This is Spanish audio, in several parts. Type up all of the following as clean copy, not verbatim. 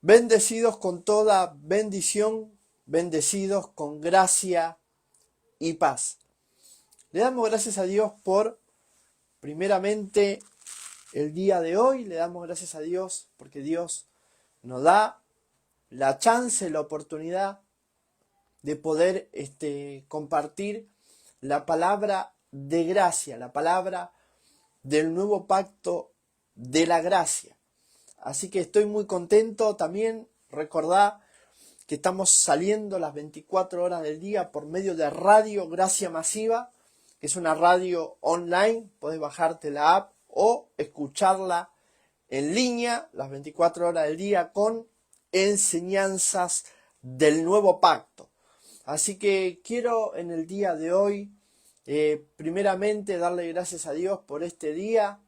Bendecidos con toda bendición, bendecidos con gracia y paz. Le damos gracias a Dios por, primeramente, el día de hoy. Le damos gracias a Dios porque Dios nos da la chance, la oportunidad de poder compartir la palabra de gracia, la palabra del nuevo pacto de la gracia. Así que estoy muy contento. También recordá que estamos saliendo las 24 horas del día por medio de Radio Gracia Masiva, que es una radio online. Podés bajarte la app o escucharla en línea las 24 horas del día con enseñanzas del nuevo pacto. Así que quiero en el día de hoy, primeramente, darle gracias a Dios por este día.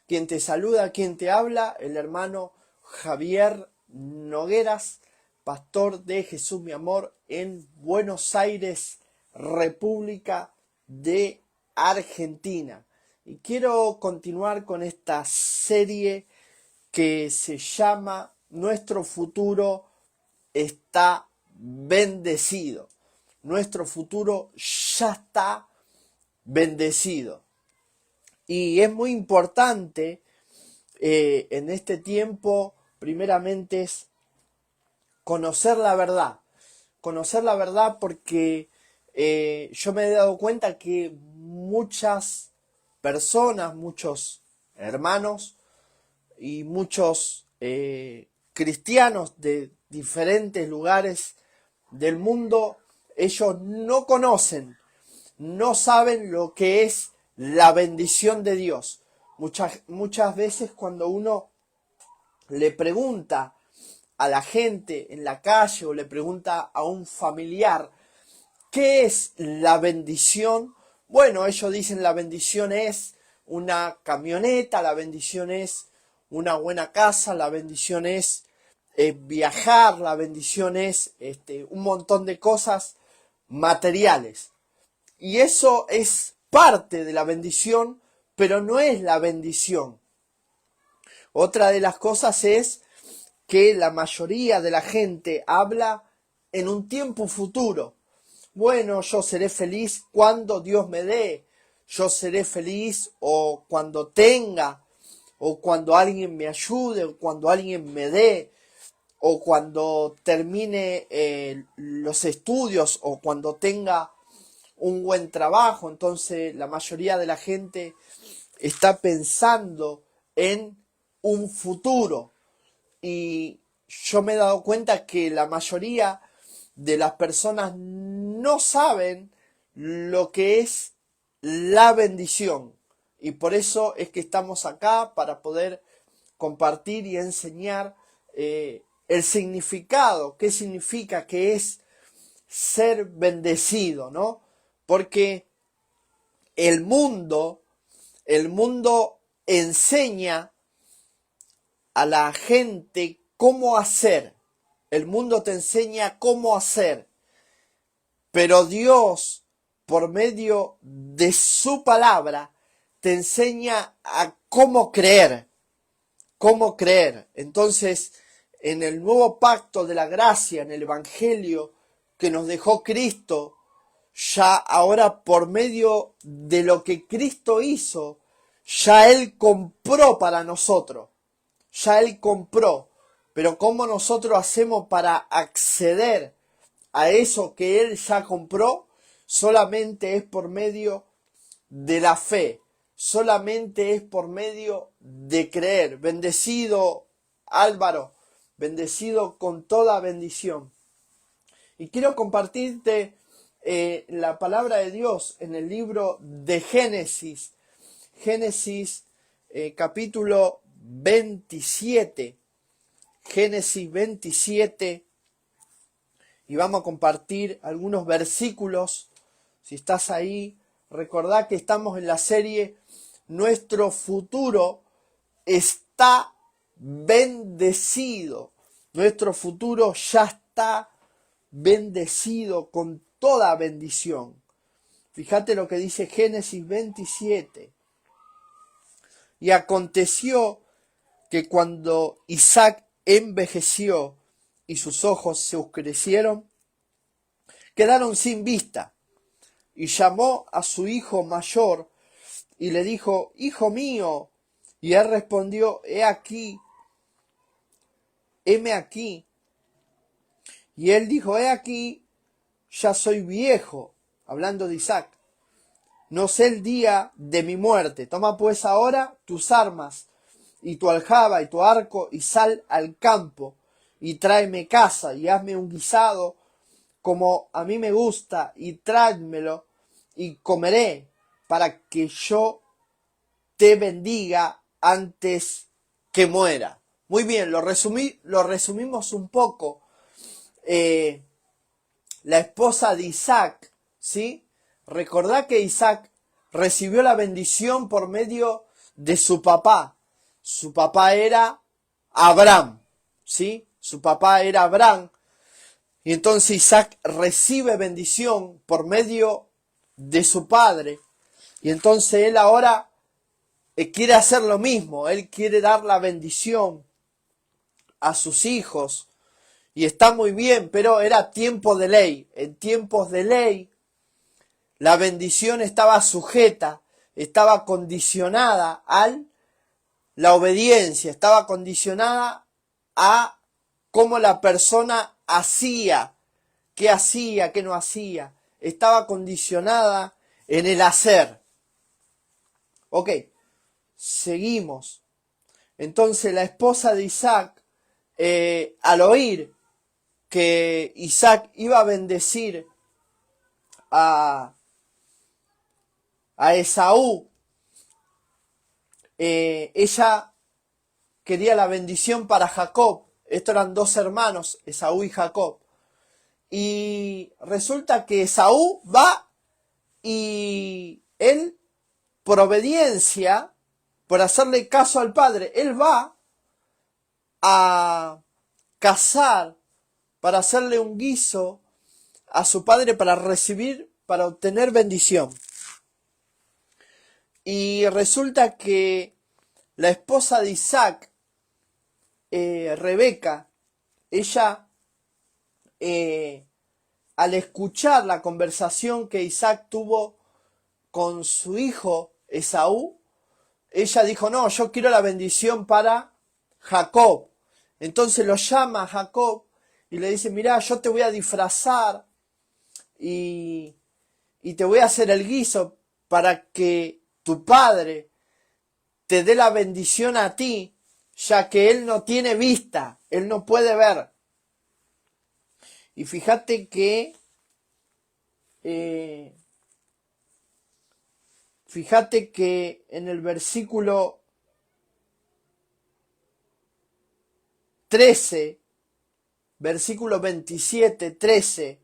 Quien te saluda, quien te habla, el hermano Javier Nogueras, pastor de Jesús Mi Amor en Buenos Aires, República de Argentina. Y quiero continuar con esta serie que se llama Nuestro futuro está bendecido. Nuestro futuro ya está bendecido. Y es muy importante en este tiempo, primeramente, es conocer la verdad. Conocer la verdad porque yo me he dado cuenta que muchas personas, muchos hermanos y muchos cristianos de diferentes lugares del mundo, ellos no conocen, no saben lo que es la bendición de Dios. Muchas veces cuando uno le pregunta a la gente en la calle o le pregunta a un familiar ¿qué es la bendición? Bueno, ellos dicen la bendición es una camioneta, la bendición es una buena casa, la bendición es viajar, la bendición es un montón de cosas materiales. Y eso es parte de la bendición, pero no es la bendición. Otra de las cosas es que la mayoría de la gente habla en un tiempo futuro. Bueno, yo seré feliz cuando Dios me dé. Yo seré feliz o cuando tenga, o cuando alguien me ayude, o cuando alguien me dé, o cuando termine los estudios, o cuando tenga un buen trabajo. Entonces la mayoría de la gente está pensando en un futuro. Y yo me he dado cuenta que la mayoría de las personas no saben lo que es la bendición. Y por eso es que estamos acá para poder compartir y enseñar el significado, qué significa que es ser bendecido, ¿no? Porque el mundo, el mundo enseña a la gente cómo hacer. El mundo te enseña cómo hacer. Pero Dios, por medio de su palabra, te enseña a cómo creer. Cómo creer. Entonces, en el nuevo pacto de la gracia, en el evangelio que nos dejó Cristo, ya ahora por medio de lo que Cristo hizo, ya Él compró para nosotros. Ya Él compró. Pero ¿cómo nosotros hacemos para acceder a eso que Él ya compró? Solamente es por medio de la fe. Solamente es por medio de creer. Bendecido Álvaro, bendecido con toda bendición. Y quiero compartirte la palabra de Dios en el libro de Génesis. Génesis capítulo 27. Génesis 27. Y vamos a compartir algunos versículos. Si estás ahí, recordá que estamos en la serie Nuestro futuro está bendecido. Nuestro futuro ya está bendecido con toda bendición. Fíjate lo que dice Génesis 27. Y aconteció que cuando Isaac envejeció y sus ojos se oscurecieron, quedaron sin vista. Y llamó a su hijo mayor y le dijo: Hijo mío. Y él respondió: heme aquí. Y él dijo: He aquí, ya soy viejo, hablando de Isaac. No sé el día de mi muerte. Toma pues ahora tus armas, y tu aljaba, y tu arco, y sal al campo, y tráeme caza, y hazme un guisado, como a mí me gusta, y tráemelo, y comeré, para que yo te bendiga antes que muera. Muy bien, lo resumimos un poco. La esposa de Isaac, ¿sí? Recordá que Isaac recibió la bendición por medio de su papá. Su papá era Abraham, ¿sí? Su papá era Abraham. Y entonces Isaac recibe bendición por medio de su padre. Y entonces él ahora quiere hacer lo mismo. Él quiere dar la bendición a sus hijos. Y está muy bien, pero era tiempo de ley. En tiempos de ley, la bendición estaba sujeta, estaba condicionada a la obediencia, estaba condicionada a cómo la persona hacía, qué no hacía. Estaba condicionada en el hacer. Ok, seguimos. Entonces la esposa de Isaac, al oír que Isaac iba a bendecir a Esaú, ella quería la bendición para Jacob. Estos eran dos hermanos, Esaú y Jacob. Y resulta que Esaú va y él, por obediencia, por hacerle caso al padre, él va a cazar para hacerle un guiso a su padre para obtener bendición. Y resulta que la esposa de Isaac, Rebeca, ella, al escuchar la conversación que Isaac tuvo con su hijo Esaú, ella dijo: no, yo quiero la bendición para Jacob. Entonces lo llama a Jacob y le dice: mirá, yo te voy a disfrazar y te voy a hacer el guiso para que tu padre te dé la bendición a ti, ya que él no tiene vista, él no puede ver. Y fíjate que en el versículo 13, versículo 27, 13,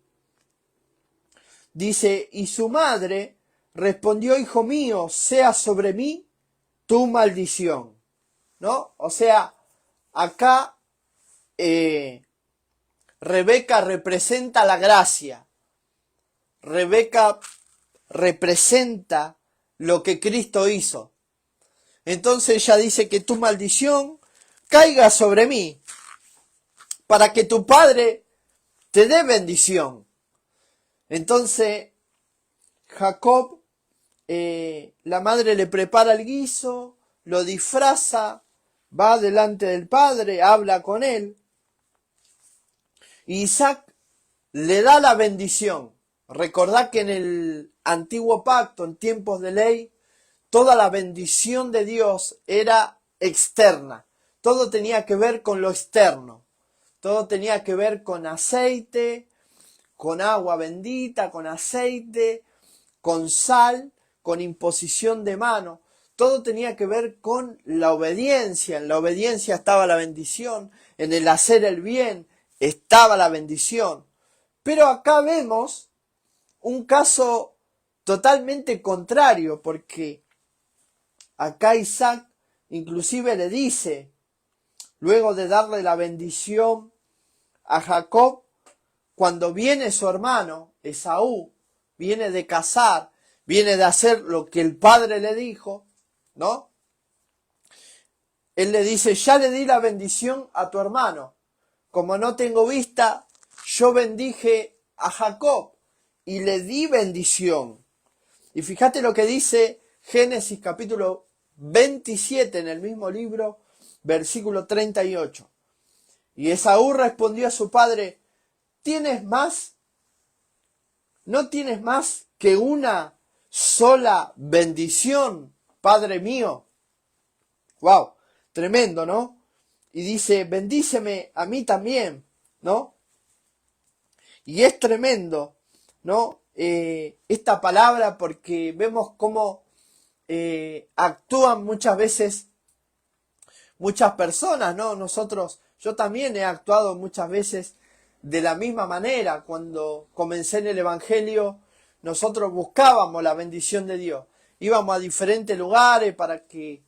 dice: y su madre respondió: hijo mío, sea sobre mí tu maldición. ¿No? O sea, acá Rebeca representa la gracia. Rebeca representa lo que Cristo hizo. Entonces ella dice: que tu maldición caiga sobre mí, para que tu padre te dé bendición. Entonces Jacob, la madre le prepara el guiso, lo disfraza, va delante del padre, habla con él. Y Isaac le da la bendición. Recordad que en el antiguo pacto, en tiempos de ley, toda la bendición de Dios era externa. Todo tenía que ver con lo externo. Todo tenía que ver con aceite, con agua bendita, con aceite, con sal, con imposición de mano. Todo tenía que ver con la obediencia. En la obediencia estaba la bendición. En el hacer el bien estaba la bendición. Pero acá vemos un caso totalmente contrario, porque acá Isaac inclusive le dice, luego de darle la bendición a Jacob, cuando viene su hermano Esaú, viene de cazar, viene de hacer lo que el padre le dijo, ¿no? él le dice, ya le di la bendición a tu hermano. Como no tengo vista, yo bendije a Jacob y le di bendición. Y fíjate lo que dice Génesis capítulo 27 en el mismo libro, versículo 38. Y Esaú respondió a su padre, ¿tienes más? ¿No tienes más que una sola bendición, padre mío? Wow, tremendo, ¿no? Y dice, bendíceme a mí también, ¿no? Y es tremendo, ¿no? Esta palabra, porque vemos cómo actúan muchas veces muchas personas, ¿no? Yo también he actuado muchas veces de la misma manera. Cuando comencé en el Evangelio, nosotros buscábamos la bendición de Dios. Íbamos a diferentes lugares para que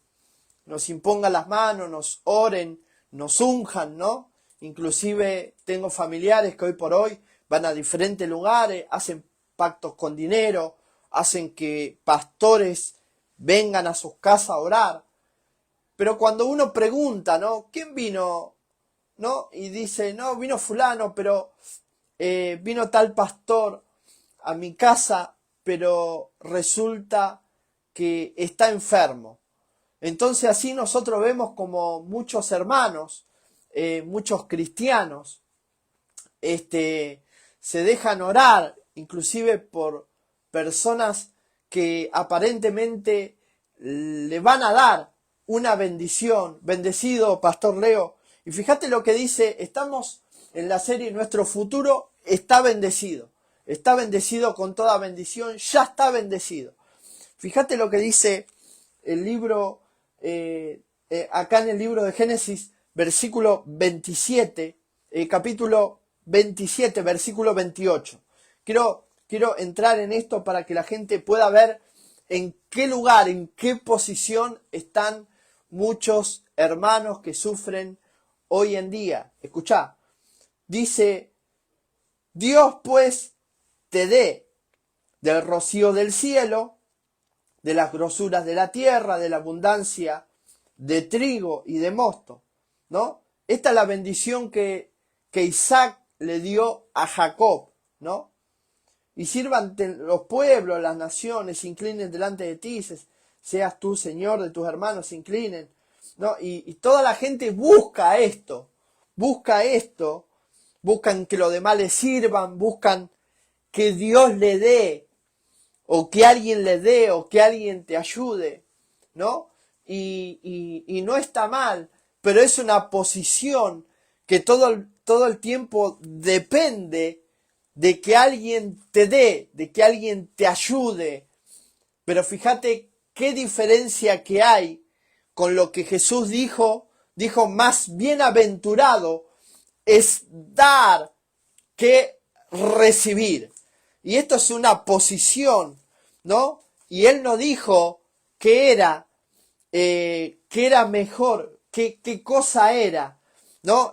nos impongan las manos, nos oren, nos unjan, ¿no? Inclusive tengo familiares que hoy por hoy van a diferentes lugares, hacen pactos con dinero, hacen que pastores vengan a sus casas a orar. Pero cuando uno pregunta, ¿no? ¿Quién vino? ¿No? Y dice, no, vino fulano, pero vino tal pastor a mi casa, pero resulta que está enfermo. Entonces así nosotros vemos como muchos hermanos, muchos cristianos, se dejan orar, inclusive por personas que aparentemente le van a dar una bendición. Bendecido, Pastor Leo. Y fíjate lo que dice, estamos en la serie Nuestro Futuro está bendecido. Está bendecido con toda bendición, ya está bendecido. Fíjate lo que dice el libro, acá en el libro de Génesis, versículo 27, capítulo 27, versículo 28. Quiero entrar en esto para que la gente pueda ver en qué lugar, en qué posición están muchos hermanos que sufren hoy en día. Escuchá, dice, Dios pues te dé del rocío del cielo, de las grosuras de la tierra, de la abundancia de trigo y de mosto, ¿no? Esta es la bendición que Isaac le dio a Jacob, ¿no? Y sirvan los pueblos, las naciones, se inclinen delante de ti, seas tú, Señor, de tus hermanos, se inclinen, ¿no? Y toda la gente buscan esto, buscan que los demás le sirvan, buscan que Dios le dé, o que alguien le dé, o que alguien te ayude, ¿no? Y no está mal, pero es una posición que todo el tiempo depende de que alguien te dé, de que alguien te ayude. Pero fíjate qué diferencia que hay con lo que Jesús dijo más bienaventurado es dar que recibir. Y esto es una posición, ¿no? Y él no dijo que era mejor, qué cosa era, ¿no?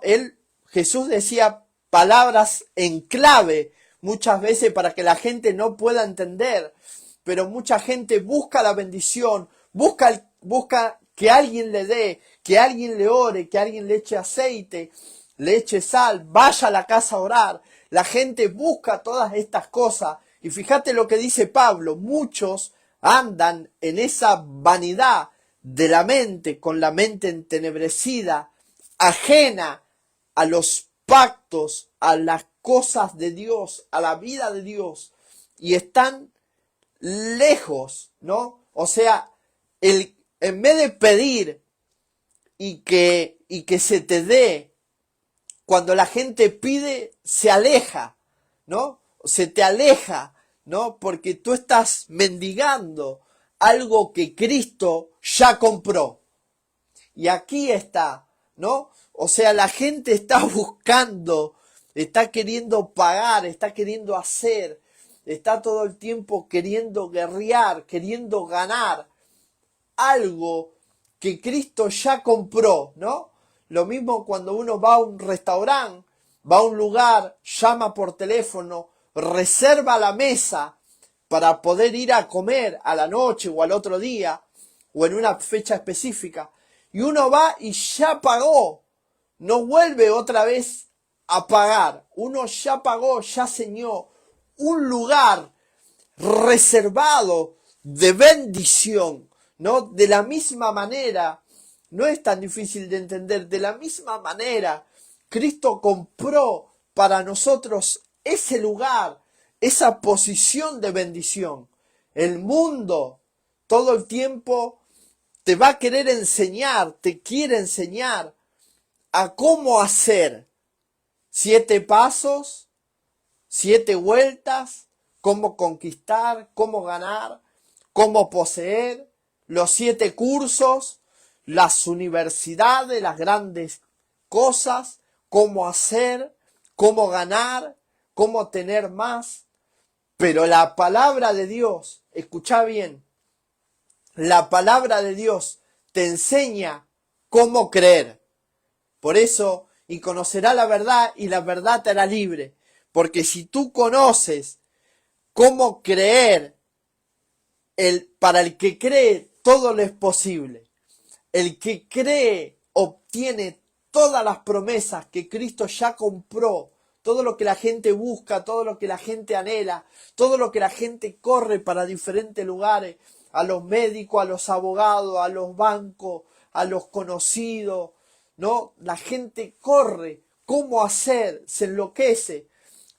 Jesús decía palabras en clave muchas veces para que la gente no pueda entender, pero mucha gente busca la bendición, busca que alguien le dé, que alguien le ore, que alguien le eche aceite, le eche sal, vaya a la casa a orar. La gente busca todas estas cosas. Y fíjate lo que dice Pablo, muchos andan en esa vanidad de la mente, con la mente entenebrecida, ajena a los pactos, a las cosas de Dios, a la vida de Dios, y están lejos, ¿no? O sea, en vez de pedir y que se te dé, cuando la gente pide, se aleja, ¿no? Se te aleja, ¿no? Porque tú estás mendigando algo que Cristo ya compró. Y aquí está, ¿no? O sea, la gente está buscando, está queriendo pagar, está queriendo hacer, está todo el tiempo queriendo guerrear, queriendo ganar algo que Cristo ya compró, ¿no? Lo mismo cuando uno va a un restaurante, va a un lugar, llama por teléfono, reserva la mesa para poder ir a comer a la noche o al otro día o en una fecha específica. y uno va y ya pagó, no vuelve otra vez a pagar, uno ya pagó, ya señó un lugar reservado de bendición, ¿no? De la misma manera, no es tan difícil de entender, de la misma manera, Cristo compró para nosotros ese lugar, esa posición de bendición. El mundo todo el tiempo te va a querer enseñar, te quiere enseñar a cómo hacer 7 pasos, 7 vueltas, cómo conquistar, cómo ganar, cómo poseer, los 7 cursos, las universidades, las grandes cosas, cómo hacer, cómo ganar, cómo tener más. Pero la palabra de Dios, escucha bien, la palabra de Dios te enseña cómo creer. Por eso, y conocerá la verdad, y la verdad te hará libre. Porque si tú conoces cómo creer, para el que cree todo le es posible. El que cree obtiene todas las promesas que Cristo ya compró, todo lo que la gente busca, todo lo que la gente anhela, todo lo que la gente corre para diferentes lugares, a los médicos, a los abogados, a los bancos, a los conocidos, ¿no? La gente corre, ¿cómo hacer? Se enloquece,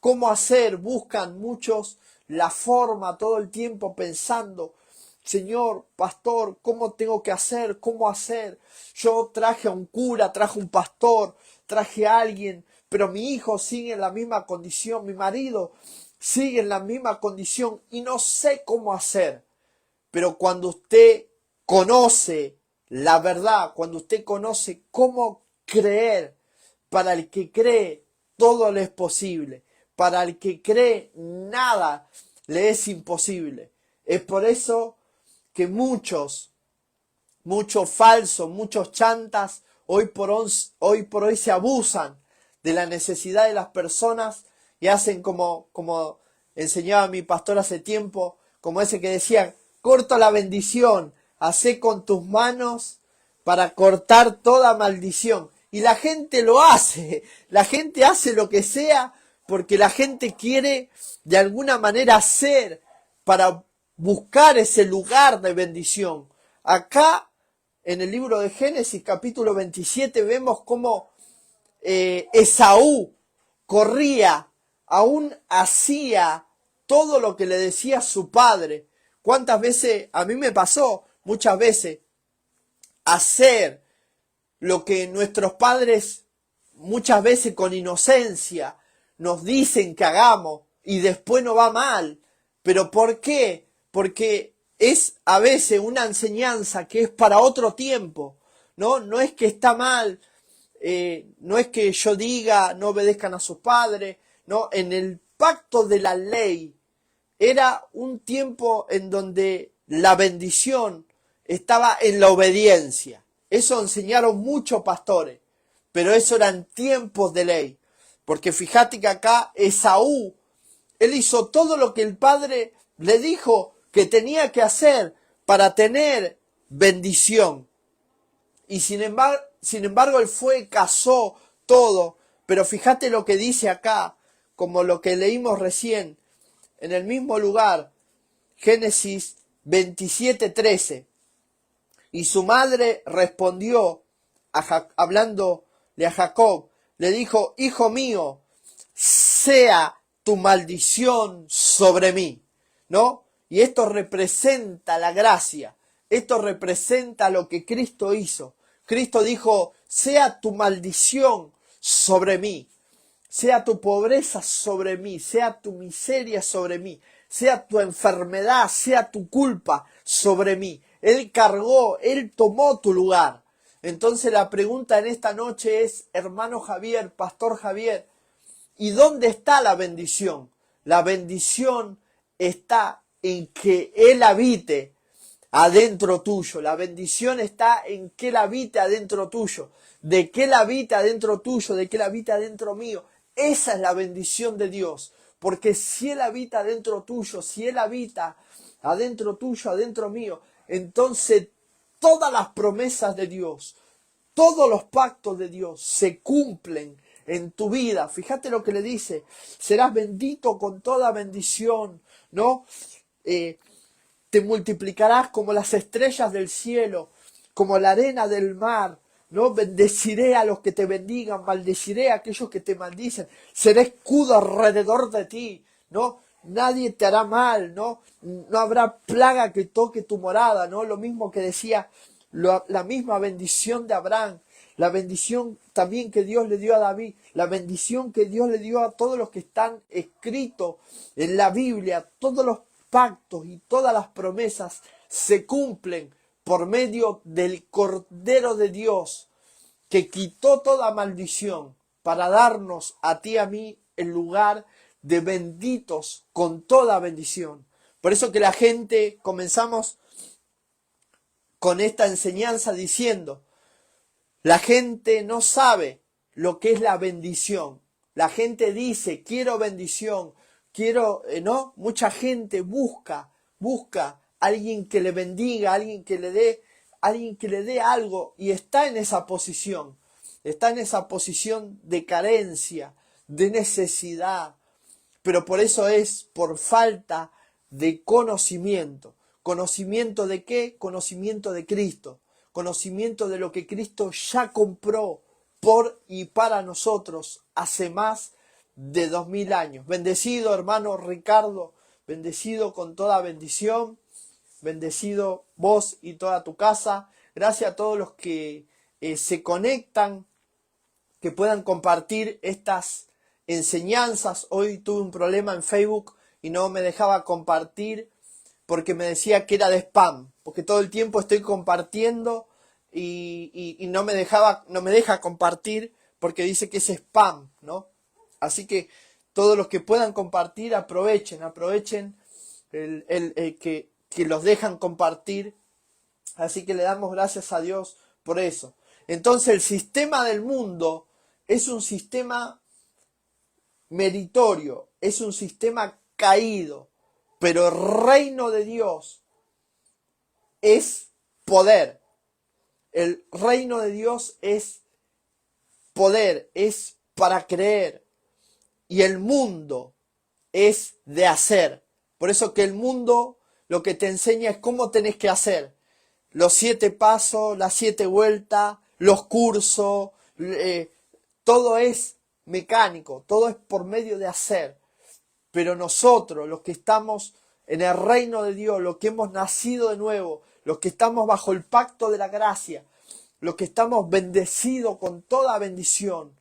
¿cómo hacer? Buscan muchos la forma todo el tiempo pensando, Señor, pastor, ¿cómo tengo que hacer? ¿Cómo hacer? Yo traje a un cura, traje a un pastor, traje a alguien, pero mi hijo sigue en la misma condición, mi marido sigue en la misma condición y no sé cómo hacer. Pero cuando usted conoce la verdad, cuando usted conoce cómo creer, para el que cree todo le es posible, para el que cree nada le es imposible. Es por eso que muchos falsos, muchos chantas, hoy por hoy se abusan de la necesidad de las personas y hacen como enseñaba mi pastor hace tiempo, como ese que decía, corta la bendición, hacé con tus manos para cortar toda maldición. Y la gente lo hace, la gente hace lo que sea porque la gente quiere de alguna manera hacer para buscar ese lugar de bendición. Acá, en el libro de Génesis, capítulo 27, vemos cómo Esaú corría, aún hacía todo lo que le decía su padre. ¿Cuántas veces, a mí me pasó muchas veces, hacer lo que nuestros padres muchas veces con inocencia nos dicen que hagamos y después nos va mal? ¿Pero por qué? Porque es a veces una enseñanza que es para otro tiempo, ¿no? No es que está mal, no es que yo diga no obedezcan a sus padres, ¿no? En el pacto de la ley era un tiempo en donde la bendición estaba en la obediencia. Eso enseñaron muchos pastores, pero eso eran tiempos de ley. Porque fíjate que acá Esaú, él hizo todo lo que el padre le dijo que tenía que hacer para tener bendición. Y sin embargo él fue, cazó todo. Pero fíjate lo que dice acá, como lo que leímos recién, en el mismo lugar, Génesis 27:13. Y su madre respondió, hablándole a Jacob, le dijo, hijo mío, sea tu maldición sobre mí, ¿no? Y esto representa la gracia, esto representa lo que Cristo hizo. Cristo dijo, sea tu maldición sobre mí, sea tu pobreza sobre mí, sea tu miseria sobre mí, sea tu enfermedad, sea tu culpa sobre mí. Él cargó, Él tomó tu lugar. Entonces la pregunta en esta noche es, hermano Javier, pastor Javier, ¿y dónde está la bendición? La bendición está en que Él habite adentro tuyo. La bendición está en que Él habite adentro tuyo. De que Él habite adentro tuyo, de que Él habite adentro mío. Esa es la bendición de Dios. Porque si Él habita adentro tuyo, si Él habita adentro tuyo, adentro mío, entonces todas las promesas de Dios, todos los pactos de Dios se cumplen en tu vida. Fíjate lo que le dice, serás bendito con toda bendición, ¿no? Te multiplicarás como las estrellas del cielo, como la arena del mar, ¿no? Bendeciré a los que te bendigan, maldeciré a aquellos que te maldicen, seré escudo alrededor de ti, ¿no? Nadie te hará mal, ¿no? No habrá plaga que toque tu morada, ¿no? Lo mismo que decía la misma bendición de Abraham, la bendición también que Dios le dio a David, la bendición que Dios le dio a todos los que están escritos en la Biblia, todos los pactos y todas las promesas se cumplen por medio del Cordero de Dios, que quitó toda maldición para darnos a ti y a mí el lugar de benditos con toda bendición. Por eso que la gente comenzamos con esta enseñanza diciendo, la gente no sabe lo que es la bendición. La gente dice, quiero bendición, quiero, ¿no? Mucha gente busca alguien que le bendiga, alguien que le dé algo, y está en esa posición de carencia, de necesidad, pero por eso es por falta de conocimiento. ¿Conocimiento de qué? Conocimiento de Cristo, conocimiento de lo que Cristo ya compró por y para nosotros hace más de 2000 años. Bendecido hermano Ricardo, bendecido con toda bendición, bendecido vos y toda tu casa. Gracias a todos los que se conectan, que puedan compartir estas enseñanzas. Hoy tuve un problema en Facebook y no me dejaba compartir porque me decía que era de spam, porque todo el tiempo estoy compartiendo y no me deja compartir porque dice que es spam, ¿no? Así que todos los que puedan compartir, aprovechen que los dejan compartir. Así que le damos gracias a Dios por eso. Entonces el sistema del mundo es un sistema meritorio, es un sistema caído, pero el reino de Dios es poder. El reino de Dios es poder, es para creer. Y el mundo es de hacer. Por eso que el mundo lo que te enseña es cómo tenés que hacer. Los 7 pasos, las 7 vueltas, los cursos, todo es mecánico, todo es por medio de hacer. Pero nosotros, los que estamos en el reino de Dios, los que hemos nacido de nuevo, los que estamos bajo el pacto de la gracia, los que estamos bendecidos con toda bendición,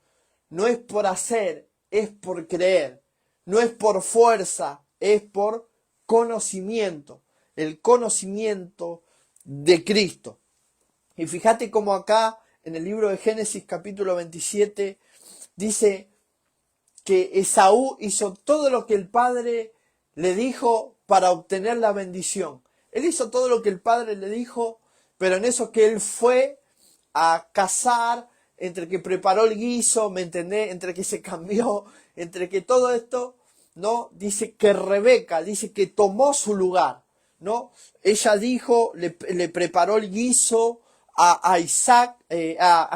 no es por hacer, es por creer. No es por fuerza, es por conocimiento. El conocimiento de Cristo. Y fíjate cómo acá en el libro de Génesis capítulo 27 dice que Esaú hizo todo lo que el padre le dijo para obtener la bendición. Él hizo todo lo que el padre le dijo, pero en eso que él fue a cazar, entre que preparó el guiso, ¿me entendés? Entre que se cambió, entre que todo esto, ¿no? Dice que Rebeca, dice que tomó su lugar, ¿no? Ella dijo, le preparó el guiso a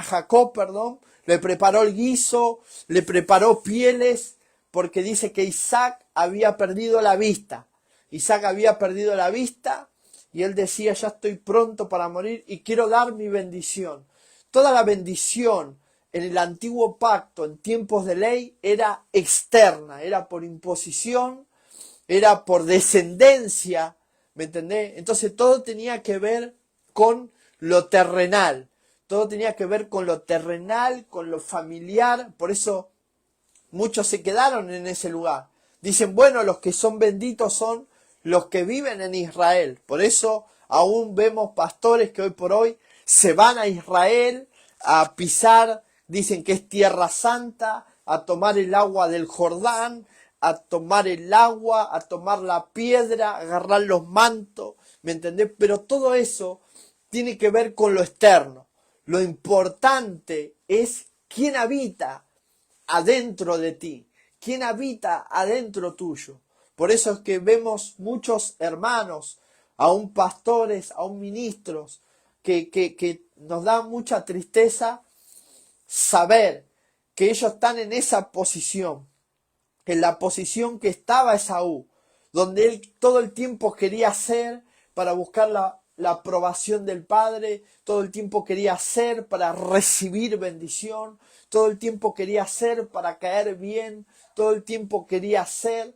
Jacob, perdón, le preparó el guiso, le preparó pieles, porque dice que Isaac había perdido la vista. Isaac había perdido la vista y él decía, ya estoy pronto para morir y quiero dar mi bendición. Toda la bendición en el antiguo pacto, en tiempos de ley, era externa, era por imposición, era por descendencia, ¿me entendés? Entonces todo tenía que ver con lo terrenal, todo tenía que ver con lo terrenal, con lo familiar, por eso muchos se quedaron en ese lugar. Dicen, bueno, los que son benditos son los que viven en Israel. Por eso aún vemos pastores que hoy por hoy se van a Israel a pisar, dicen que es tierra santa, a tomar el agua del Jordán, a tomar el agua, a tomar la piedra, a agarrar los mantos, ¿me entendés? Pero todo eso tiene que ver con lo externo. Lo importante es quién habita adentro de ti, quién habita adentro tuyo. Por eso es que vemos muchos hermanos, aún pastores, aún ministros, que nos da mucha tristeza saber que ellos están en esa posición, en la posición que estaba Esaú, donde él todo el tiempo quería hacer para buscar la aprobación del Padre, todo el tiempo quería hacer para recibir bendición, todo el tiempo quería hacer para caer bien, todo el tiempo quería hacer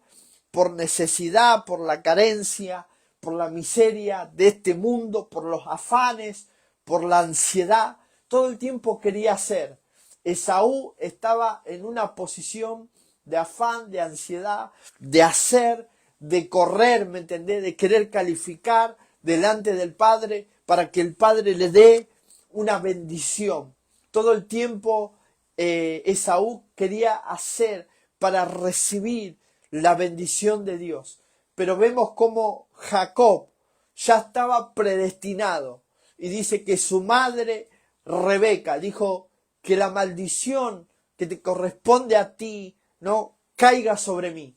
por necesidad, por la carencia, por la miseria de este mundo, por los afanes, por la ansiedad, todo el tiempo quería hacer. Esaú estaba en una posición de afán, de ansiedad, de hacer, de correr, ¿me entendés? De querer calificar delante del Padre para que el Padre le dé una bendición. Todo el tiempo Esaú quería hacer para recibir la bendición de Dios. Pero vemos cómo Jacob ya estaba predestinado. Y dice que su madre, Rebeca, dijo que la maldición que te corresponde a ti no caiga sobre mí.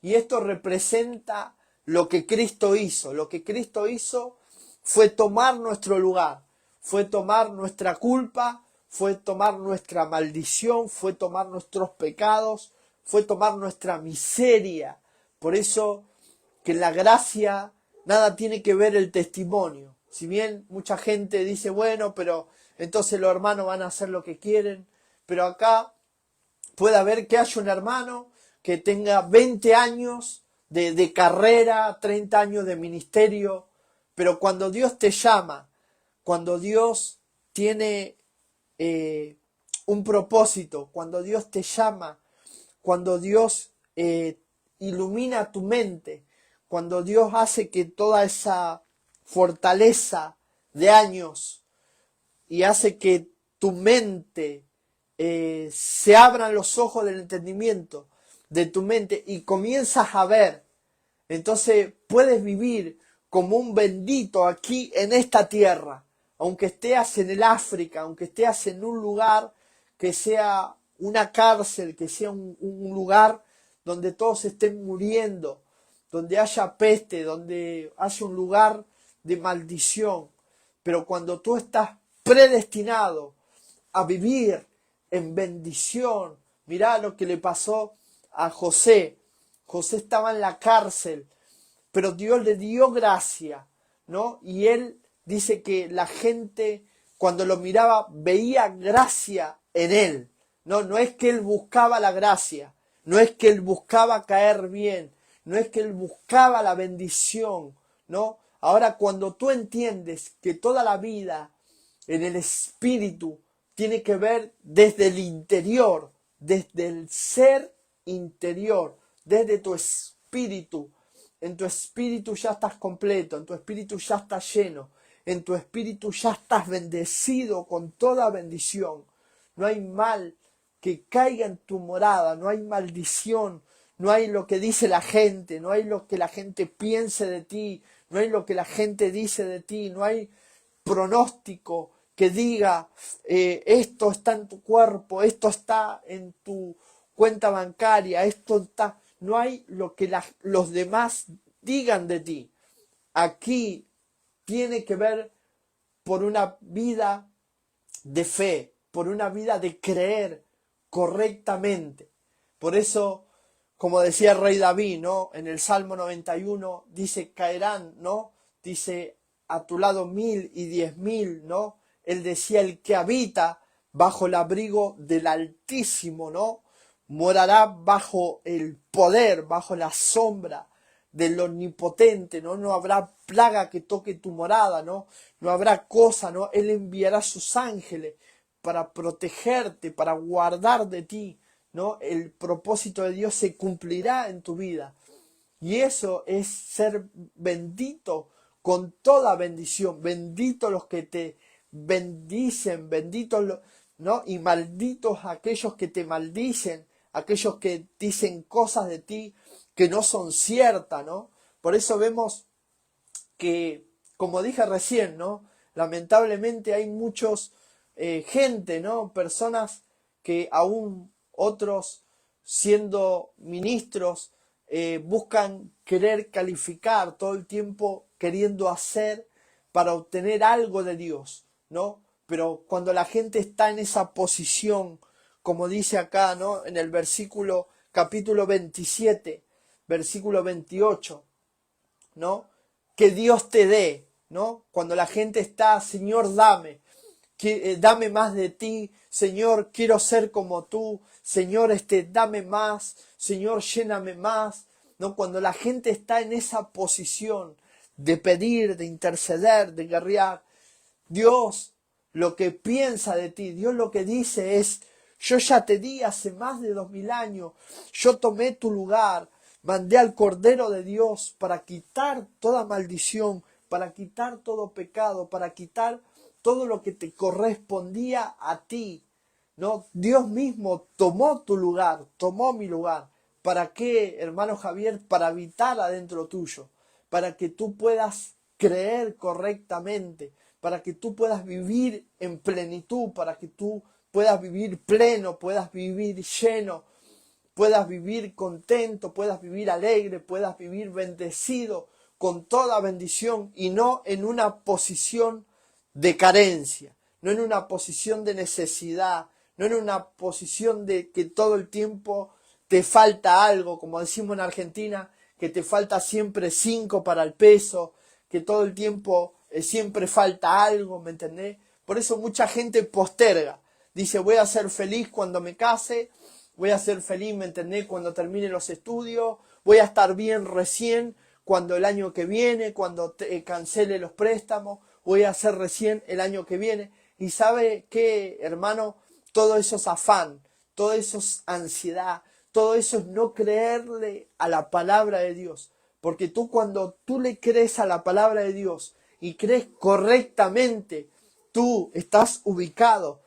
Y esto representa lo que Cristo hizo. Lo que Cristo hizo fue tomar nuestro lugar, fue tomar nuestra culpa, fue tomar nuestra maldición, fue tomar nuestros pecados, fue tomar nuestra miseria. Por eso que en la gracia nada tiene que ver el testimonio. Si bien mucha gente dice, bueno, pero entonces los hermanos van a hacer lo que quieren, pero acá puede haber que haya un hermano que tenga 20 años de carrera, 30 años de ministerio, pero cuando Dios te llama, cuando Dios tiene un propósito, cuando Dios te llama, cuando Dios ilumina tu mente, cuando Dios hace que toda esa fortaleza de años y hace que tu mente se abran los ojos del entendimiento de tu mente y comienzas a ver, entonces puedes vivir como un bendito aquí en esta tierra, aunque estés en el África, aunque estés en un lugar que sea una cárcel, que sea un lugar donde todos estén muriendo, donde haya peste, donde haya un lugar de maldición. Pero cuando tú estás predestinado a vivir en bendición, mirá lo que le pasó a José. José estaba en la cárcel, pero Dios le dio gracia, ¿no? Y él dice que la gente cuando lo miraba veía gracia en él. No es que él buscaba la gracia, no es que él buscaba caer bien, no es que él buscaba la bendición, ¿no? Ahora cuando tú entiendes que toda la vida en el espíritu tiene que ver desde el interior, desde el ser interior, desde tu espíritu. En tu espíritu ya estás completo, en tu espíritu ya estás lleno, en tu espíritu ya estás bendecido con toda bendición. No hay mal que caiga en tu morada, no hay maldición, no hay lo que dice la gente, no hay lo que la gente piense de ti, no hay lo que la gente dice de ti, no hay pronóstico que diga esto está en tu cuerpo, esto está en tu cuenta bancaria, esto está... No hay lo que los demás digan de ti. Aquí tiene que ver por una vida de fe, por una vida de creer correctamente. Por eso, como decía el rey David, ¿no? En el Salmo 91 dice, caerán, ¿no? Dice, a tu lado 1000 y 10.000, ¿no? Él decía, el que habita bajo el abrigo del Altísimo, ¿no? Morará bajo el poder, bajo la sombra del Omnipotente, ¿no? No habrá plaga que toque tu morada, ¿no? No habrá cosa, ¿no? Él enviará sus ángeles para protegerte, para guardar de ti, ¿no? El propósito de Dios se cumplirá en tu vida. Y eso es ser bendito con toda bendición. Benditos los que te bendicen, benditos, ¿no? Y malditos aquellos que te maldicen, aquellos que dicen cosas de ti que no son ciertas, ¿no? Por eso vemos que, como dije recién, ¿no? Lamentablemente hay muchos gente, ¿no? Personas que aún otros siendo ministros buscan querer calificar todo el tiempo queriendo hacer para obtener algo de Dios, ¿no? pero cuando la gente está en esa posición, como dice acá, ¿no? En el versículo, capítulo 27, versículo 28, ¿no? Que Dios te dé, ¿no? Cuando la gente está, Señor, dame, dame más de ti, Señor, quiero ser como tú, Señor, dame más, Señor, lléname más, ¿no? Cuando la gente está en esa posición de pedir, de interceder, de guerrear, Dios lo que piensa de ti, Dios lo que dice es, yo ya te di hace más de 2000 años, yo tomé tu lugar, mandé al Cordero de Dios para quitar toda maldición, para quitar todo pecado, para quitar todo lo que te correspondía a ti, ¿no? Dios mismo tomó tu lugar, tomó mi lugar. ¿Para qué, hermano Javier? Para habitar adentro tuyo, para que tú puedas creer correctamente, para que tú puedas vivir en plenitud, para que tú puedas vivir pleno, puedas vivir lleno, puedas vivir contento, puedas vivir alegre, puedas vivir bendecido con toda bendición y no en una posición de carencia, no en una posición de necesidad, no en una posición de que todo el tiempo te falta algo, como decimos en Argentina, que te falta siempre 5 para el peso, que todo el tiempo siempre falta algo, ¿me entendés? Por eso mucha gente posterga, dice voy a ser feliz cuando me case, voy a ser feliz, ¿me entendés? Cuando termine los estudios, voy a estar bien recién cuando el año que viene, cuando cancele los préstamos, voy a ser recién el año que viene. Y sabe qué, hermano, todo eso es afán, todo eso es ansiedad, todo eso es no creerle a la palabra de Dios. Porque tú cuando tú le crees a la palabra de Dios y crees correctamente, tú estás ubicado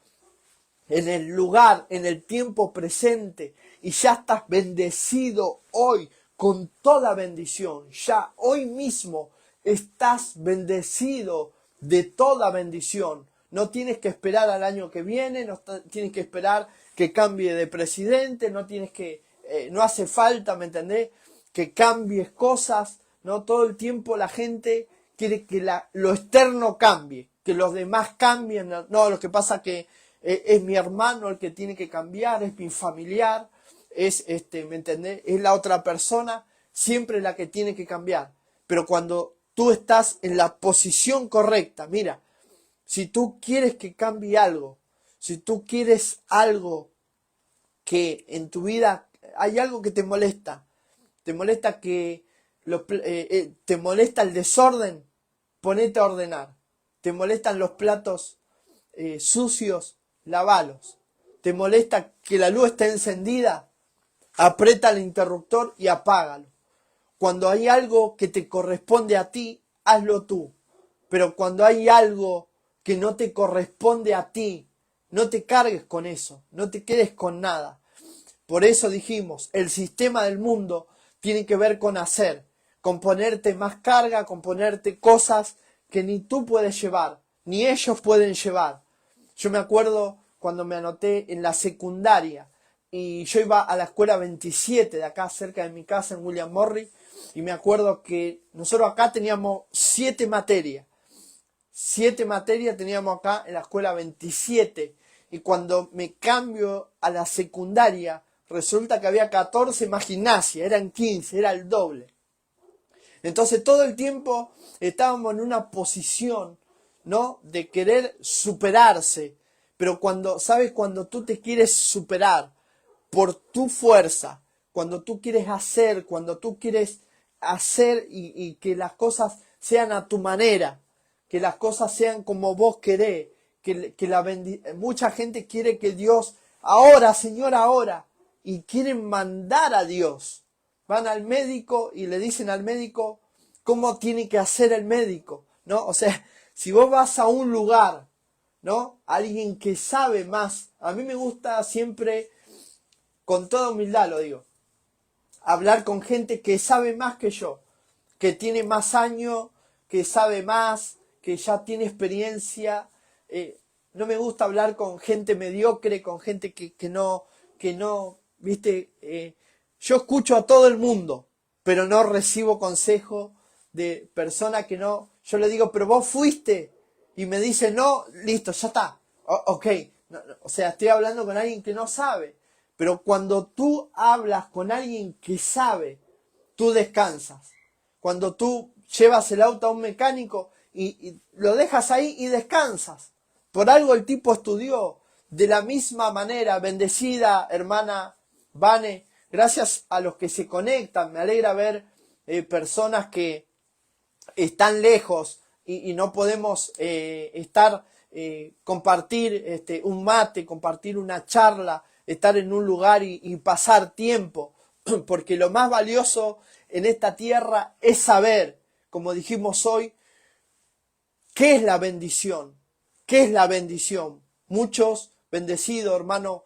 en el lugar, en el tiempo presente, y ya estás bendecido hoy con toda bendición. Ya hoy mismo estás bendecido de toda bendición. No tienes que esperar al año que viene, no tienes que esperar que cambie de presidente, no tienes que, no hace falta, ¿me entendés? Que cambies cosas, ¿no? Todo el tiempo la gente quiere que lo externo cambie, que los demás cambien. No, lo que pasa que es mi hermano el que tiene que cambiar, es mi familiar, es ¿me entendés? Es la otra persona, siempre la que tiene que cambiar. Pero cuando tú estás en la posición correcta, mira, si tú quieres que cambie algo, si tú quieres algo que en tu vida hay algo que te molesta que te molesta el desorden, ponete a ordenar. Te molestan los platos sucios, lavalos. Te molesta que la luz esté encendida, aprieta el interruptor y apágalo. Cuando hay algo que te corresponde a ti, hazlo tú. Pero cuando hay algo que no te corresponde a ti, no te cargues con eso, no te quedes con nada. Por eso dijimos, el sistema del mundo tiene que ver con hacer, con ponerte más carga, con ponerte cosas que ni tú puedes llevar, ni ellos pueden llevar. Yo me acuerdo cuando me anoté en la secundaria y yo iba a la escuela 27 de acá cerca de mi casa en William Morris y me acuerdo que nosotros acá teníamos 7 materias. 7 materias teníamos acá en la escuela 27 y cuando me cambio a la secundaria resulta que había 14 más gimnasia, eran 15, era el doble. Entonces todo el tiempo estábamos en una posición, ¿no? De querer superarse. Pero ¿sabes? Cuando tú te quieres superar por tu fuerza, cuando tú quieres hacer, cuando tú quieres hacer y que las cosas sean a tu manera, que las cosas sean como vos querés, mucha gente quiere que Dios, ahora, Señor, ahora, y quieren mandar a Dios. Van al médico y le dicen al médico cómo tiene que hacer el médico, ¿no? O sea, si vos vas a un lugar, ¿no? Alguien que sabe más. A mí me gusta siempre, con toda humildad lo digo, hablar con gente que sabe más que yo, que tiene más años, que sabe más, que ya tiene experiencia. No me gusta hablar con gente mediocre, con gente que no, viste, yo escucho a todo el mundo, pero no recibo consejo de personas que no. Yo le digo, pero vos fuiste y me dice no, listo, ya está, ok. O sea, estoy hablando con alguien que no sabe. Pero cuando tú hablas con alguien que sabe, tú descansas. Cuando tú llevas el auto a un mecánico y lo dejas ahí y descansas. Por algo el tipo estudió. De la misma manera, bendecida hermana Vane, gracias a los que se conectan. Me alegra ver personas que están lejos y no podemos compartir un mate, compartir una charla, estar en un lugar y pasar tiempo, porque lo más valioso en esta tierra es saber, como dijimos hoy, qué es la bendición, qué es la bendición. Muchos, bendecido hermano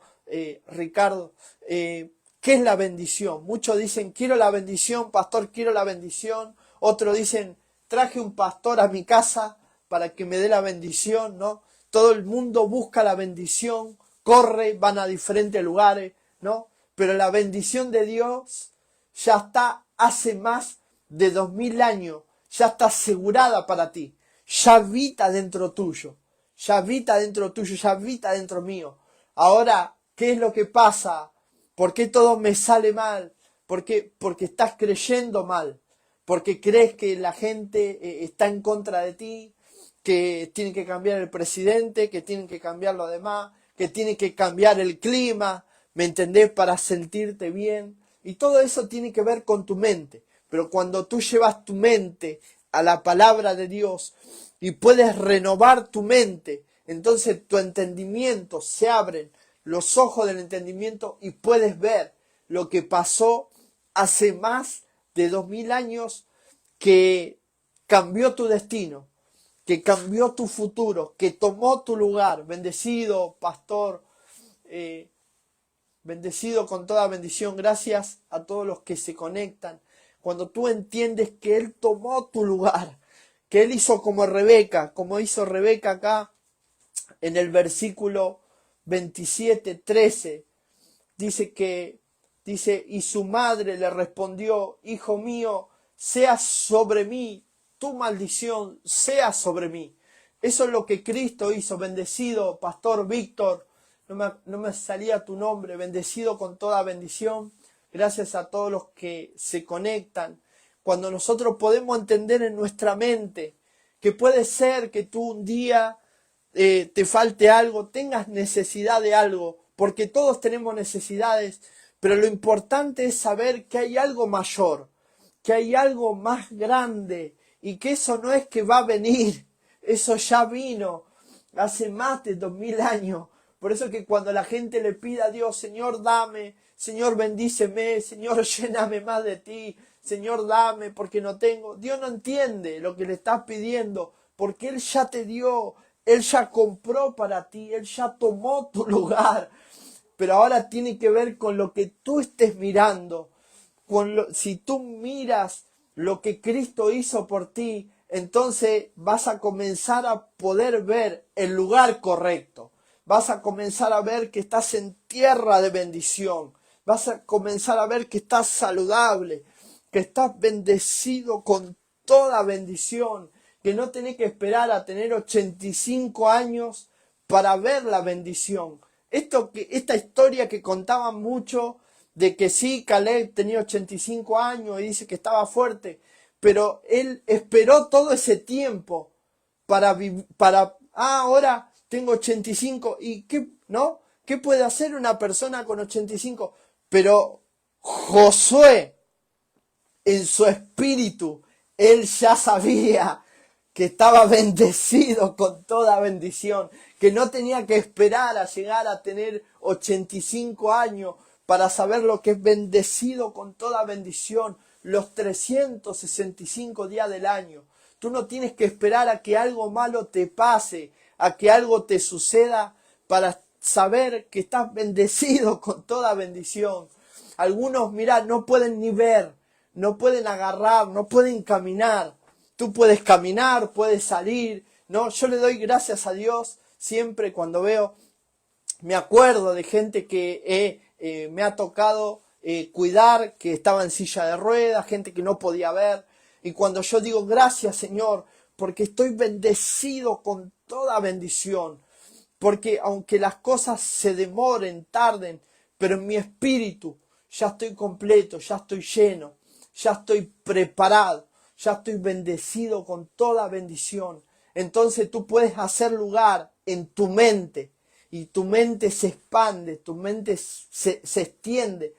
Ricardo, ¿qué es la bendición? Muchos dicen, quiero la bendición, pastor, quiero la bendición. Otros dicen, traje un pastor a mi casa para que me dé la bendición, ¿no? Todo el mundo busca la bendición, corre, van a diferentes lugares, ¿no? Pero la bendición de Dios ya está hace más de 2000 años, ya está asegurada para ti, ya habita dentro tuyo, ya habita dentro tuyo, ya habita dentro mío. Ahora, ¿qué es lo que pasa? ¿Por qué todo me sale mal? ¿Por qué? Porque estás creyendo mal, porque crees que la gente está en contra de ti, que tiene que cambiar el presidente, que tienen que cambiar lo demás, que tiene que cambiar el clima, ¿me entendés? Para sentirte bien. Y todo eso tiene que ver con tu mente. Pero cuando tú llevas tu mente a la palabra de Dios y puedes renovar tu mente, entonces tu entendimiento se abren, los ojos del entendimiento y puedes ver lo que pasó hace más de 2000 años que cambió tu destino, que cambió tu futuro, que tomó tu lugar. Bendecido, pastor, bendecido con toda bendición. Gracias a todos los que se conectan. Cuando tú entiendes que Él tomó tu lugar, que Él hizo como Rebeca, como hizo Rebeca acá en el versículo 27:13, dice, y su madre le respondió, hijo mío, sea sobre mí tu maldición, sea sobre mí. Eso es lo que Cristo hizo. Bendecido, pastor Víctor, no me salía tu nombre, bendecido con toda bendición. Gracias a todos los que se conectan. Cuando nosotros podemos entender en nuestra mente que puede ser que tú un día te falte algo, tengas necesidad de algo, porque todos tenemos necesidades, pero lo importante es saber que hay algo mayor, que hay algo más grande y que eso no es que va a venir, eso ya vino hace más de 2000 años. Por eso que cuando la gente le pide a Dios, Señor, dame, Señor, bendíceme, Señor, lléname más de ti, Señor, dame porque no tengo. Dios no entiende lo que le estás pidiendo porque Él ya te dio, Él ya compró para ti, Él ya tomó tu lugar. Pero ahora tiene que ver con lo que tú estés mirando. Si tú miras lo que Cristo hizo por ti, entonces vas a comenzar a poder ver el lugar correcto. Vas a comenzar a ver que estás en tierra de bendición. Vas a comenzar a ver que estás saludable, que estás bendecido con toda bendición, que no tenés que esperar a tener 85 años para ver la bendición. Esta historia que contaban mucho de que sí, Caleb tenía 85 años y dice que estaba fuerte, pero él esperó todo ese tiempo ahora tengo 85 y ¿qué, no? ¿Qué puede hacer una persona con 85? Pero Josué, en su espíritu, él ya sabía que estaba bendecido con toda bendición, que no tenía que esperar a llegar a tener 85 años para saber lo que es bendecido con toda bendición, los 365 días del año. Tú no tienes que esperar a que algo malo te pase, a que algo te suceda para saber que estás bendecido con toda bendición. Algunos, mirá, no pueden ni ver, no pueden agarrar, no pueden caminar. Tú puedes caminar, puedes salir, ¿no? Yo le doy gracias a Dios siempre cuando veo, me acuerdo de gente que me ha tocado cuidar, que estaba en silla de ruedas, gente que no podía ver. Y cuando yo digo gracias, Señor, porque estoy bendecido con toda bendición. Porque aunque las cosas se demoren, tarden, pero en mi espíritu ya estoy completo, ya estoy lleno, ya estoy preparado, ya estoy bendecido con toda bendición. Entonces tú puedes hacer lugar en tu mente y tu mente se expande, tu mente se extiende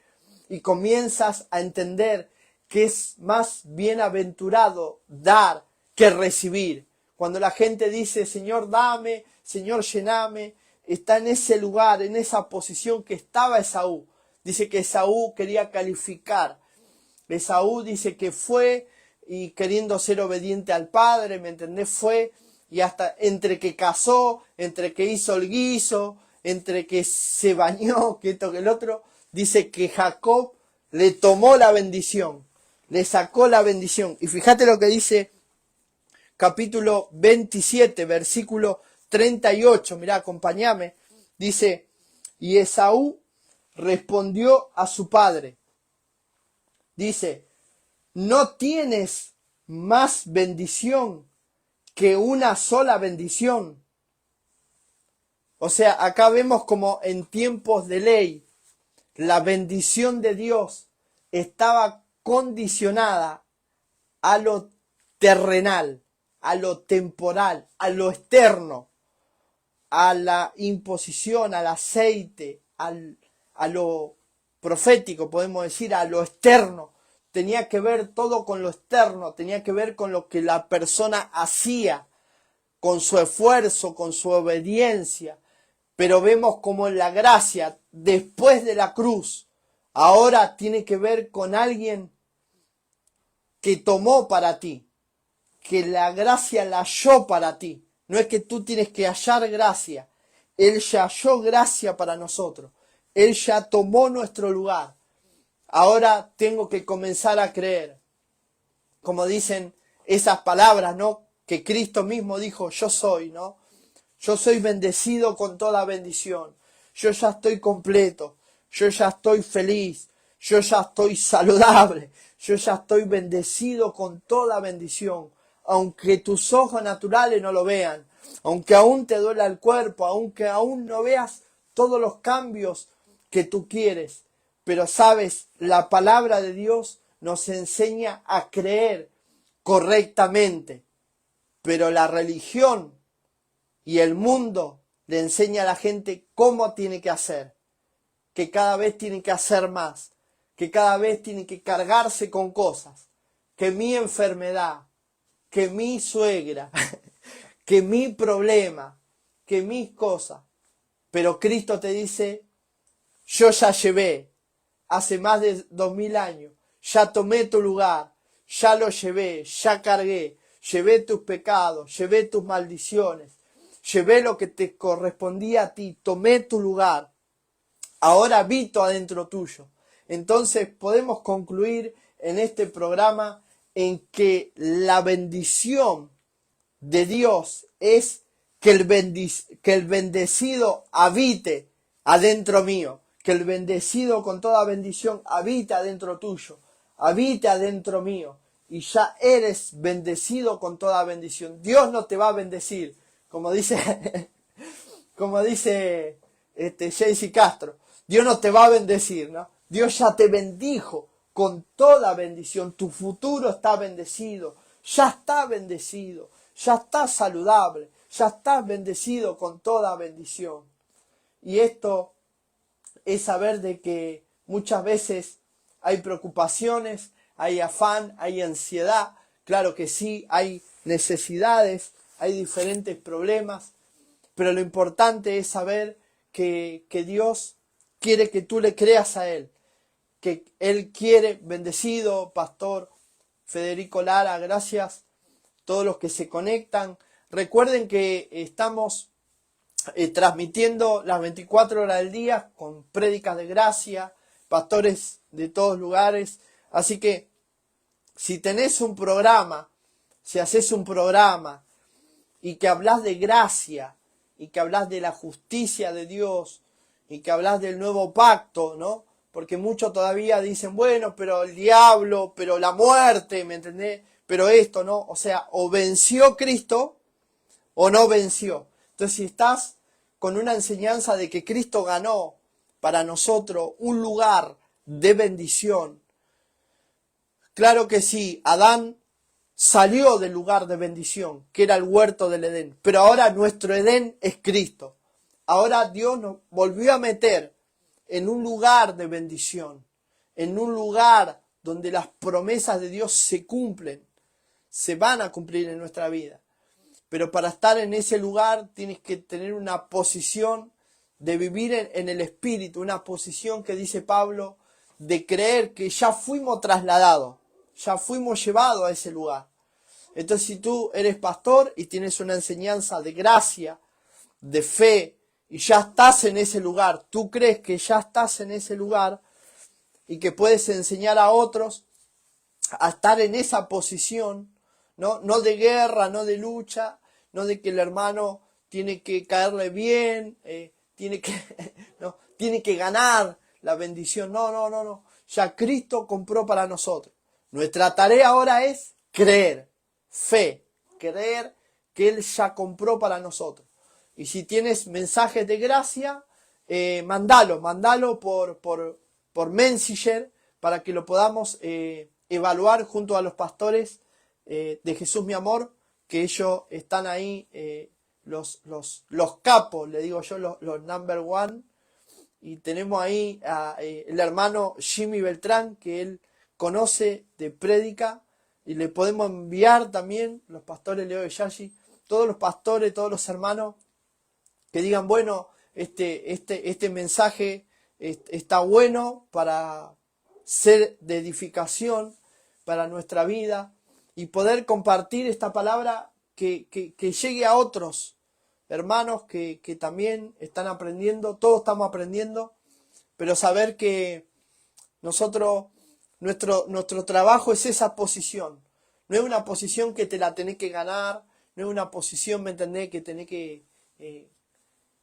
y comienzas a entender que es más bienaventurado dar que recibir. Cuando la gente dice, Señor, dame, Señor, llename, está en ese lugar, en esa posición que estaba Esaú. Dice que Esaú quería calificar. Esaú dice que fue y queriendo ser obediente al padre, ¿me entendés? Fue y hasta entre que casó, entre que hizo el guiso, entre que se bañó, que esto que el otro, dice que Jacob le tomó la bendición, le sacó la bendición. Y fíjate lo que dice capítulo 27, versículo 38, mirá, acompáñame, dice, y Esaú respondió a su padre, dice, no tienes más bendición que una sola bendición. O sea, acá vemos como en tiempos de ley, la bendición de Dios estaba condicionada a lo terrenal, a lo temporal, a lo externo, a la imposición, al aceite, a lo profético, podemos decir, a lo externo. Tenía que ver todo con lo externo, tenía que ver con lo que la persona hacía, con su esfuerzo, con su obediencia. Pero vemos como la gracia, después de la cruz, ahora tiene que ver con alguien que tomó para ti, que la gracia la halló para ti. No es que tú tienes que hallar gracia. Él ya halló gracia para nosotros. Él ya tomó nuestro lugar. Ahora tengo que comenzar a creer. Como dicen esas palabras, ¿no? Que Cristo mismo dijo, yo soy, ¿no? Yo soy bendecido con toda bendición. Yo ya estoy completo. Yo ya estoy feliz. Yo ya estoy saludable. Yo ya estoy bendecido con toda bendición. Aunque tus ojos naturales no lo vean. Aunque aún te duela el cuerpo. Aunque aún no veas todos los cambios que tú quieres. Pero sabes, la palabra de Dios nos enseña a creer correctamente. Pero la religión y el mundo le enseña a la gente cómo tiene que hacer, que cada vez tiene que hacer más, que cada vez tiene que cargarse con cosas, que mi enfermedad, que mi suegra, que mi problema, que mis cosas. Pero Cristo te dice, yo ya llevé, hace más de 2000 años, ya tomé tu lugar, ya lo llevé, ya cargué, llevé tus pecados, llevé tus maldiciones. Llevé lo que te correspondía a ti, tomé tu lugar, ahora habito adentro tuyo. Entonces podemos concluir en este programa en que la bendición de Dios es que el bendecido habite adentro mío, que el bendecido con toda bendición habite adentro tuyo, habite adentro mío, y ya eres bendecido con toda bendición. Dios no te va a bendecir, como dice Jaycee Castro, Dios no te va a bendecir, ¿no? Dios ya te bendijo con toda bendición. Tu futuro está bendecido, ya está saludable, ya estás bendecido con toda bendición. Y esto es saber de que muchas veces hay preocupaciones, hay afán, hay ansiedad. Claro que sí, hay necesidades, hay diferentes problemas, pero lo importante es saber que Dios quiere que tú le creas a Él, que Él quiere, bendecido Pastor Federico Lara, gracias a todos los que se conectan. Recuerden que estamos transmitiendo las 24 horas del día con prédicas de gracia, pastores de todos lugares. Así que si tenés un programa, si haces un programa y que hablas de gracia, y que hablas de la justicia de Dios, y que hablas del nuevo pacto, ¿no? porque muchos todavía dicen, bueno, pero el diablo, pero la muerte, ¿me entendés? Pero esto, ¿no? O sea, o venció Cristo o no venció. Entonces, si estás con una enseñanza de que Cristo ganó para nosotros un lugar de bendición, claro que sí, Adán salió del lugar de bendición, que era el huerto del Edén, pero ahora nuestro Edén es Cristo. Ahora Dios nos volvió a meter en un lugar de bendición, en un lugar donde las promesas de Dios se cumplen, se van a cumplir en nuestra vida. Pero para estar en ese lugar tienes que tener una posición de vivir en el Espíritu, una posición que dice Pablo, de creer que ya fuimos trasladados, ya fuimos llevados a ese lugar. Entonces, si tú eres pastor y tienes una enseñanza de gracia, de fe, y ya estás en ese lugar, tú crees que ya estás en ese lugar y que puedes enseñar a otros a estar en esa posición, no de guerra, no de lucha, no de que el hermano tiene que caerle bien, tiene que ganar la bendición. No. Ya Cristo compró para nosotros. Nuestra tarea ahora es creer, fe, creer que Él ya compró para nosotros. Y si tienes mensajes de gracia, mandalo por Messenger para que lo podamos evaluar junto a los pastores de Jesús mi amor, que ellos están ahí, los capos, le digo yo, los number one. Y tenemos ahí el hermano Jimmy Beltrán, que él conoce de prédica, y le podemos enviar también los pastores Leo de Yashi, todos los pastores, todos los hermanos, que digan, bueno, este mensaje está bueno para ser de edificación para nuestra vida y poder compartir esta palabra que llegue a otros hermanos que también están aprendiendo, todos estamos aprendiendo, pero saber que nosotros, nuestro trabajo es esa posición. No es una posición que te la tenés que ganar, no es una posición, ¿me entendés?, que tenés que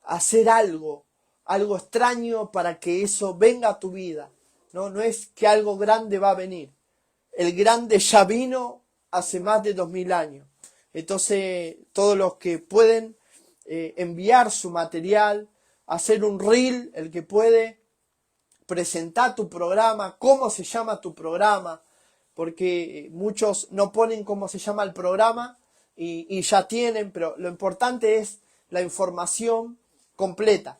hacer algo extraño para que eso venga a tu vida. No es que algo grande va a venir. El grande ya vino hace más de 2000 años. Entonces, todos los que pueden enviar su material, hacer un reel, el que puede presentar tu programa, cómo se llama tu programa, porque muchos no ponen cómo se llama el programa y ya tienen, pero lo importante es la información completa.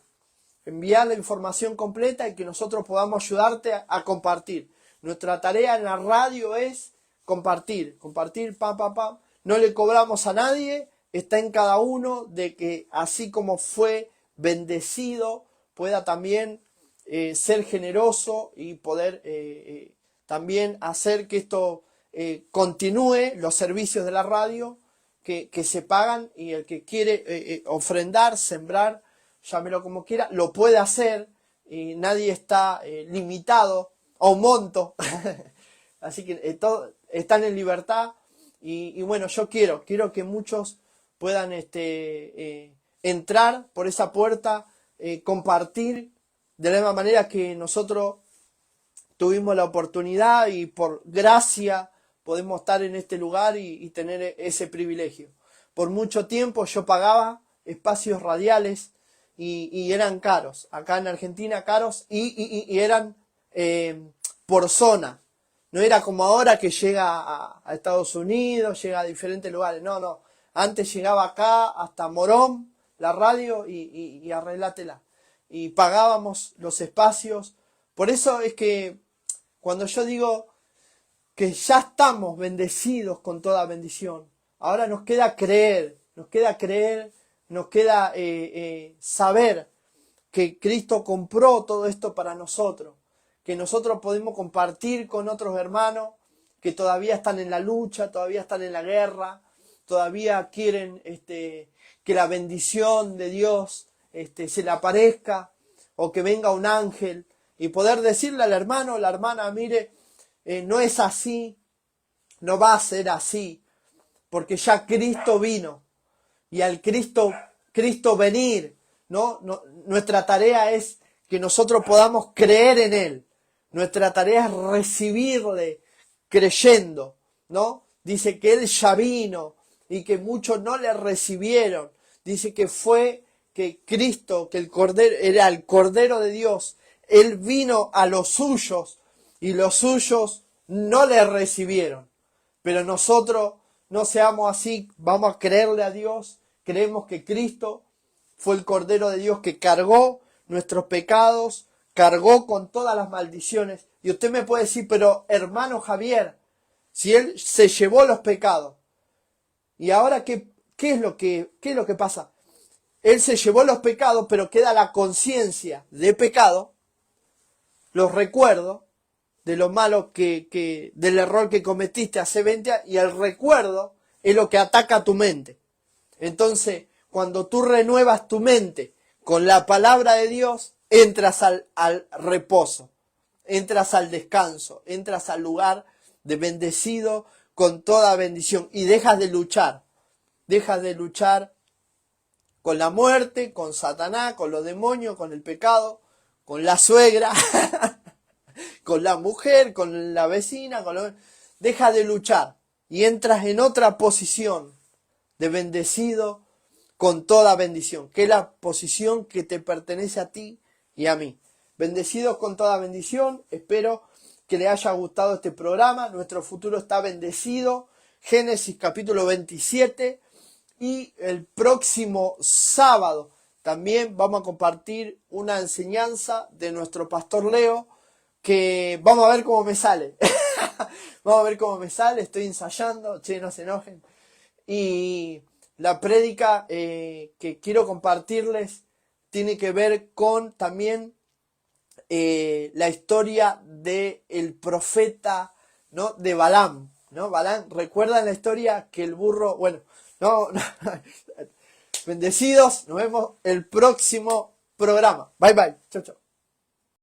Enviar la información completa y que nosotros podamos ayudarte a compartir. Nuestra tarea en la radio es compartir, pam. No le cobramos a nadie, está en cada uno de que así como fue bendecido, pueda también ser generoso y poder también hacer que esto continúe, los servicios de la radio que se pagan, y el que quiere ofrendar, sembrar, llámelo como quiera, lo puede hacer, y nadie está limitado a un monto. Así que todos están en libertad y bueno, yo quiero que muchos puedan entrar por esa puerta, compartir de la misma manera que nosotros tuvimos la oportunidad y por gracia podemos estar en este lugar y tener ese privilegio. Por mucho tiempo yo pagaba espacios radiales y eran caros, acá en Argentina caros, y eran por zona. No era como ahora que llega a Estados Unidos, llega a diferentes lugares. No. Antes llegaba acá hasta Morón, la radio, y arreglátela. Y pagábamos los espacios. Por eso es que cuando yo digo que ya estamos bendecidos con toda bendición, ahora nos queda creer, nos queda saber que Cristo compró todo esto para nosotros, que nosotros podemos compartir con otros hermanos que todavía están en la lucha, todavía están en la guerra, todavía quieren que la bendición de Dios se le aparezca, o que venga un ángel, y poder decirle al hermano, la hermana, mire, no es así, no va a ser así, porque ya Cristo vino, y al Cristo venir, nuestra tarea es que nosotros podamos creer en Él, Nuestra tarea es recibirle creyendo, ¿no? Dice que Él ya vino y que muchos no le recibieron. Dice que fue que Cristo, que el Cordero, era el Cordero de Dios. Él vino a los suyos y los suyos no le recibieron. Pero nosotros no seamos así, vamos a creerle a Dios, creemos que Cristo fue el Cordero de Dios que cargó nuestros pecados, cargó con todas las maldiciones. Y usted me puede decir, pero hermano Javier, si Él se llevó los pecados, ¿y ahora qué es lo que pasa? Él se llevó los pecados, pero queda la conciencia de pecado, los recuerdos de lo malo del error que cometiste hace 20 años, y el recuerdo es lo que ataca a tu mente. Entonces, cuando tú renuevas tu mente con la palabra de Dios, entras al reposo, entras al descanso, entras al lugar de bendecido con toda bendición y dejas de luchar con la muerte, con Satanás, con los demonios, con el pecado, con la suegra, con la mujer, con la vecina, dejas de luchar y entras en otra posición de bendecido con toda bendición, que es la posición que te pertenece a ti y a mí. Bendecidos con toda bendición, espero que le haya gustado este programa, nuestro futuro está bendecido, Génesis capítulo 27, y el próximo sábado también vamos a compartir una enseñanza de nuestro pastor Leo, que vamos a ver cómo me sale. Vamos a ver cómo me sale, estoy ensayando, no se enojen. Y la prédica que quiero compartirles tiene que ver con también la historia del profeta, ¿no? De Balaam, ¿no? Balaam, ¿recuerdan la historia que el burro, bueno, no. Bendecidos, nos vemos el próximo programa. Bye bye, chau chau.